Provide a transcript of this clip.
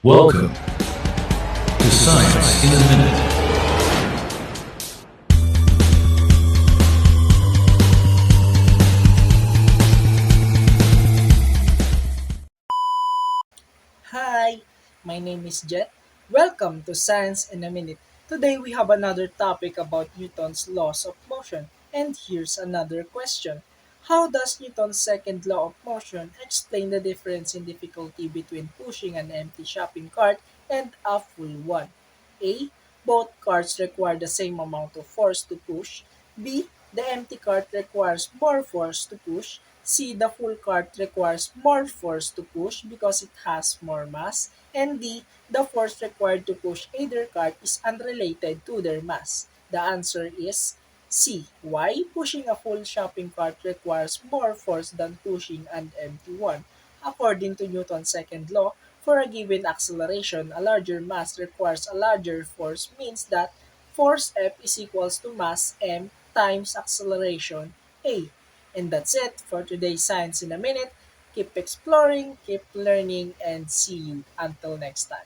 Welcome to Science in a Minute. Hi, my name is Jet. Welcome to Science in a Minute. Today we have another topic about Newton's laws of motion. And here's another question. How does Newton's second law of motion explain the difference in difficulty between pushing an empty shopping cart and a full one? A. Both carts require the same amount of force to push. B. The empty cart requires more force to push. C. The full cart requires more force to push because it has more mass. And D. The force required to push either cart is unrelated to their mass. The answer is C. Why? Pushing a full shopping cart requires more force than pushing an empty one. According to Newton's second law, for a given acceleration, a larger mass requires a larger force means that force F is equals to mass m times acceleration a. And that's it for today's Science in a Minute. Keep exploring, keep learning, and see you until next time.